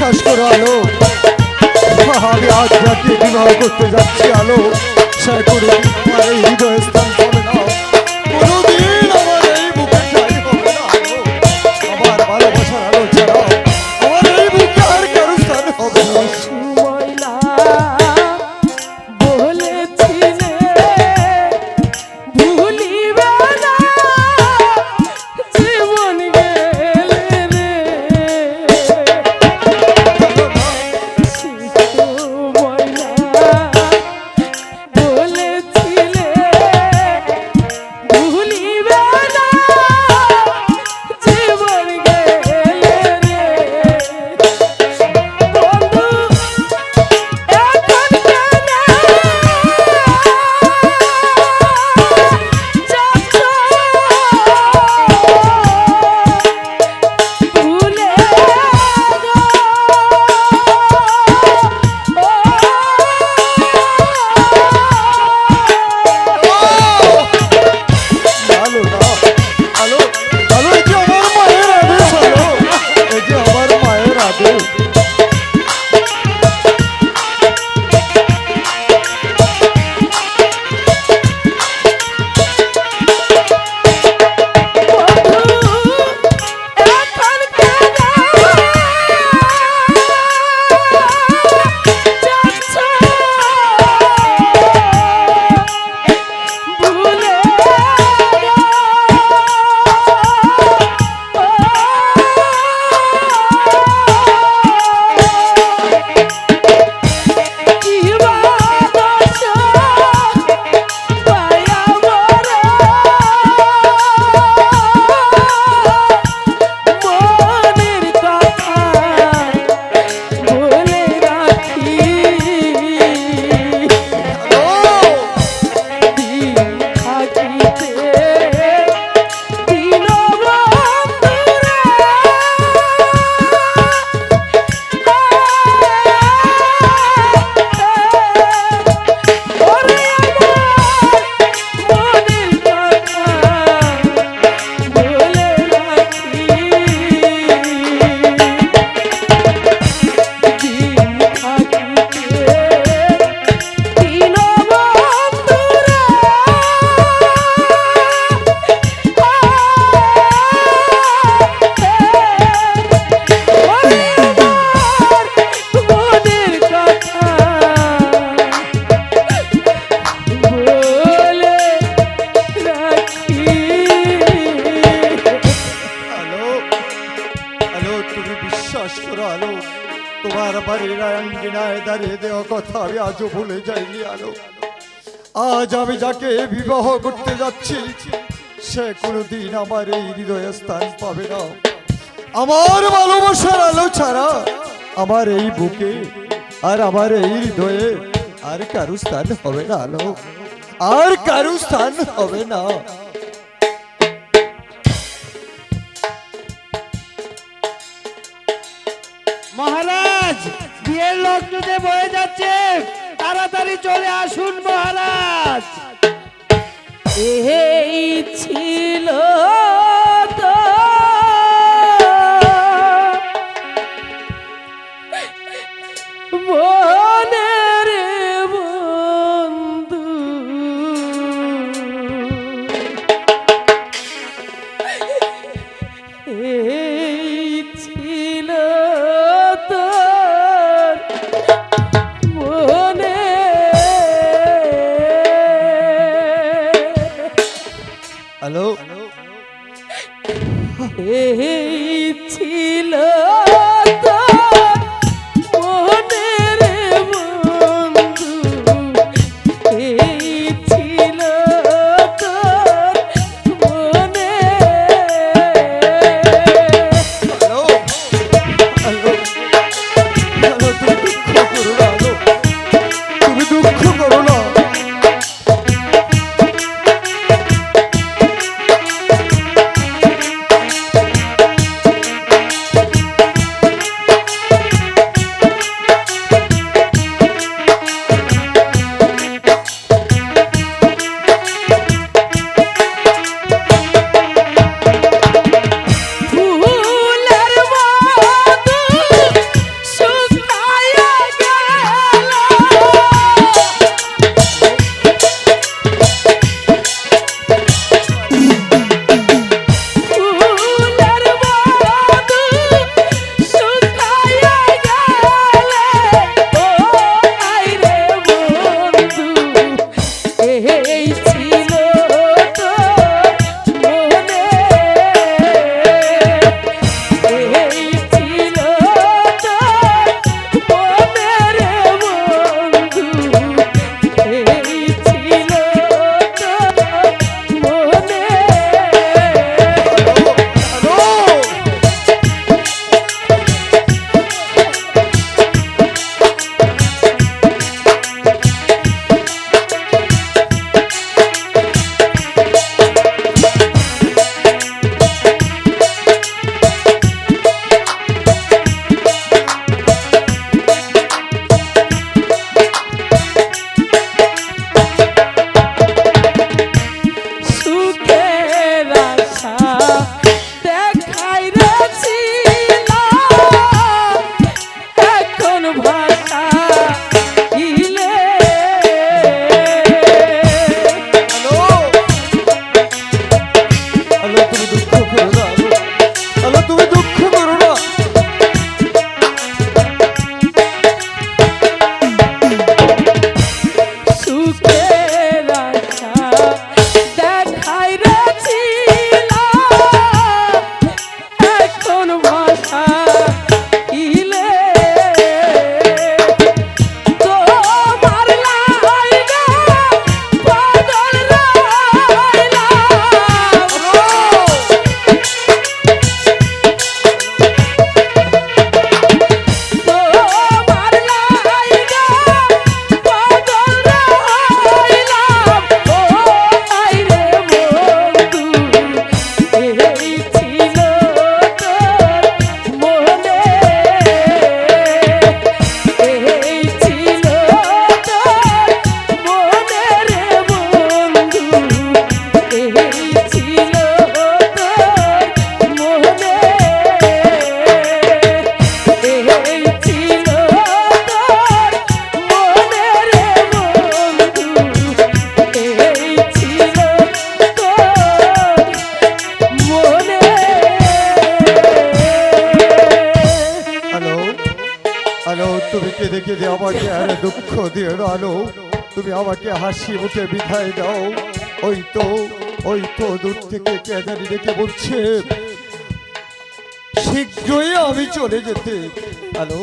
বিশ্বাস করো আলো, আমি আজ যাকে বিবাহ করতে যাচ্ছি আলো, সে কোনোদিন আমার এই হৃদয়ে স্থান পাবে না, কোনোদিন আমার এই বুকে ঠাঁই হবে না আলো। আমার ভালোবাসার আলো ছাড়া আমার এই বুকে আর কারো স্থান হবে না। তোমার বাড়ির আঙ্গিনায় দাঁড়িয়ে দেওয়া কথা আমি আজও ভুলে যাইনি আলো। আজ আমি যাকে বিবাহ করতে যাচ্ছি সে কোনোদিন আমার এই হৃদয়ে স্থান পাবে না। আমার ভালোবাসার আলো ছাড়া আমার এই বুকে আর আমার এই হৃদয়ে আর কারো স্থান হবে না আলো, আর কারো স্থান হবে না। মহারাজ, বিয়ের লগ্নতে বয়ে যাচ্ছে, তাড়াতাড়ি চলে আসুন মহারাজ। এই ছিল তো মনের বন্ধু, এই ছিল তোর মনে, হ্যালো, এই ছিল তোর মনের বন্ধু, এই ছিল তোর মনে। হ্যালো, হ্যালো, হ্যালো, তুমি দুঃখ করো না আলো, তুমি দুঃখ করো না। কেঁদে কেঁদে আমাকে আর দুঃখ দিয়ে আনো, তুমি আমাকে হাসি মুখে বিদায় দাও। ওই তো দূর থেকে কে জানি ডেকে বলছে শীঘ্রই আমি চলে যেতে। হ্যালো,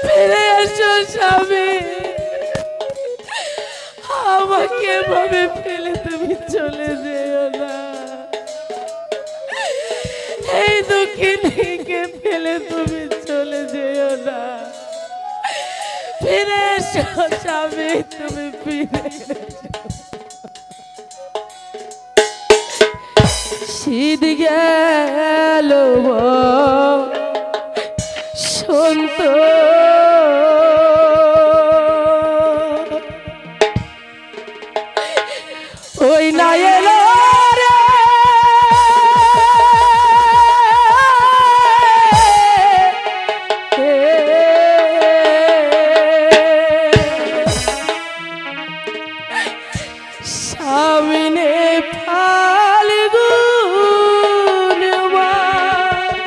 ফিরে এসো স্বামী, আমাকে এভাবে ফেলে তুমি চলে যেও না। এই দুঃখিনীকে ফেলে তুমি চলে যেও না। ফিরে এসো স্বামী, তুমি ফিরে এসো। শীত গেল সন্ত, ওই না এলো রে সামনে ফাল্গুন মাস,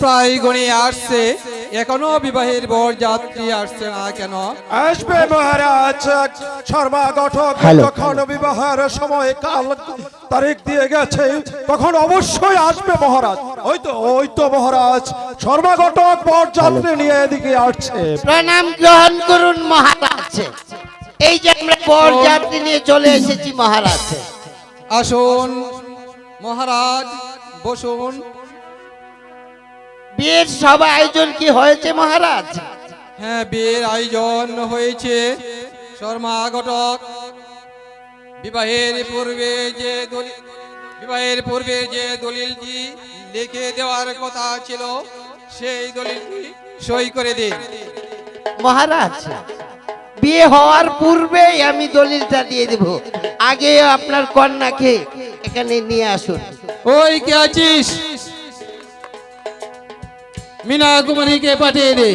প্রায় গড়িয়ে আসছে, এখনো বিবাহের বর যাত্রী আসছে না কেন? আসবে মহারাজ। শর্মা ঘটক যখন বিবাহের সময় কাল তারিখ দিয়ে গেছে তখন অবশ্যই আসবে মহারাজ। ওই তো মহারাজ, শর্মা ঘটক বর যাত্রী নিয়ে এদিকে আসছে। প্রণাম গ্রহণ করুন মহারাজ। এই যে আমরা বর যাত্রী নিয়ে চলে এসেছি মহারাজ। আসুন মহারাজ, বসুন। বিয়ের সব আয়োজন কি হয়েছে মহারাজ? হ্যাঁ, বিয়ের আয়োজন হয়েছে। শর্মা ঘটক বিবাহের পূর্বে যে দলিলটি লিখে দেওয়ার কথা ছিল সেই দলিলটি সই করে দিন। মহারাজ, বিয়ে হওয়ার পূর্বেই আমি দলিলটা দিয়ে দেব। আগে আপনার কন্যাকে এখানে নিয়ে আসুন। ওই কে আছিস? মিনা কুমারীকে পাঠিয়ে দে।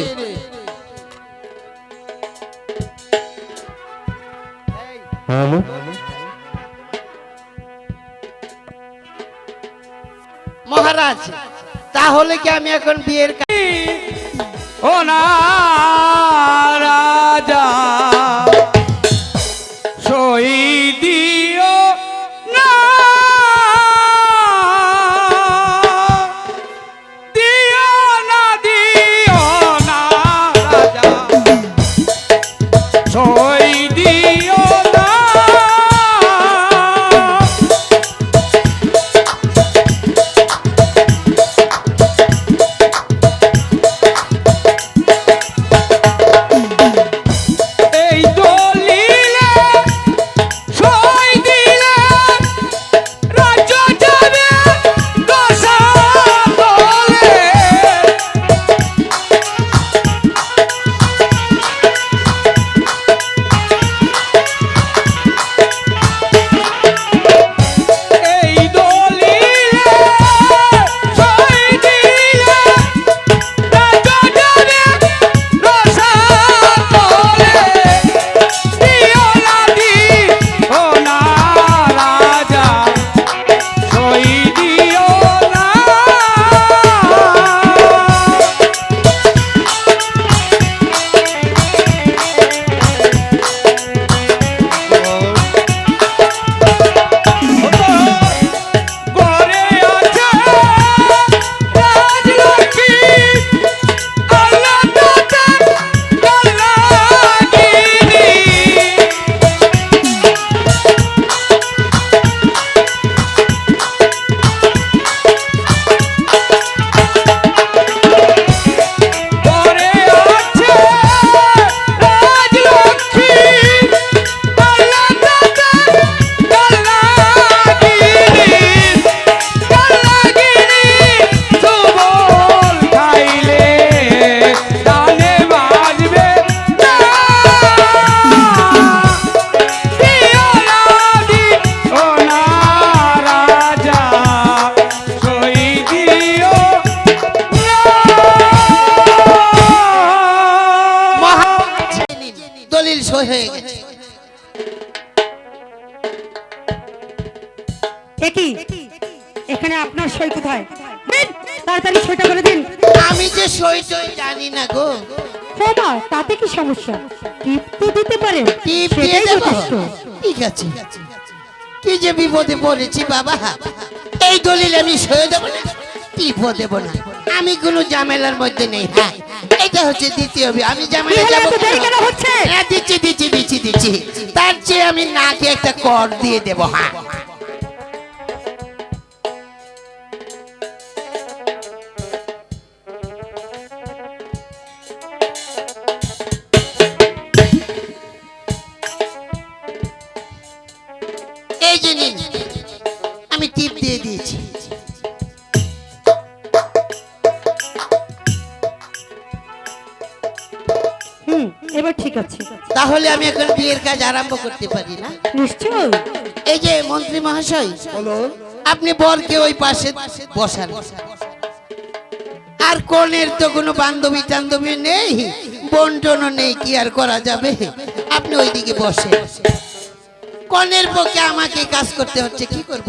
মহারাজ, তাহলে কি আমি এখন বিয়ের ও না রাজা সই দিও না, দিও না, দিও না রাজা সই দিও না। এই দলিলে সই দিলে রাজ্য যাবে রসাতলে। এই দলিলে সই দিলে রাজ্য যাবে রসাতলে। দিও না, দিও না রাজা সই দিও না। ঘরে আছে রাজলক্ষ্মী, আল্লাহ তাতে কল্যাণিনী। ঘরে আছে রাজলক্ষ্মী, আল্লাহ তাতে কল্যাণিনী। কল্যাণিনী সুবল খাইলে গানে বাজবে না। দিও না, দিও না রাজা সই দিও না। মহারাজ, দলিল সই হয়ে গেছে। একই এখানে আপনার সই কোথায়? দিন, তাড়াতাড়ি সইটা করে দিন। আমি যে সই টই জানি না গো। হোমা, তাতে কি সমস্যা? টিপ তো দিতে পারেন, টিপ দিয়ে সেটাই দেব? যথেষ্ট। ঠিক আছে। কি যে বিপদে পড়েছি বাবা। এই দলিল আমি সই দেব না, টিপও দেব না। আমি কোনো ঝামেলার মধ্যে নেই। হ্যাঁ, এটা হচ্ছে দ্বিতীয় বিয়ে। আমি কি ঝামেলা হলো, যাবো এত দেরি কেন? কেন হচ্ছে? হ্যাঁ, দিচ্ছি। তার চেয়ে আমি নাকে একটা কর দিয়ে দেব। হ্যাঁ, এই যে নিন, আমি টিপ দিয়ে দিয়েছি। এবার ঠিক আছে। তাহলে আমি এখন বিয়ের কাজ আরম্ভ করতে পারি না? নিশ্চয়। এই যে মন্ত্রী মহাশয়, আপনি বরকে ওই পাশে বসান। আর কনের তো কোনো বান্ধবী টান্ধবী নেই, বন্টনও নেই, কি আর করা যাবে? আপনি ওইদিকে বসে। কনের পক্ষে আমাকে কাজ করতে হচ্ছে, কি করব?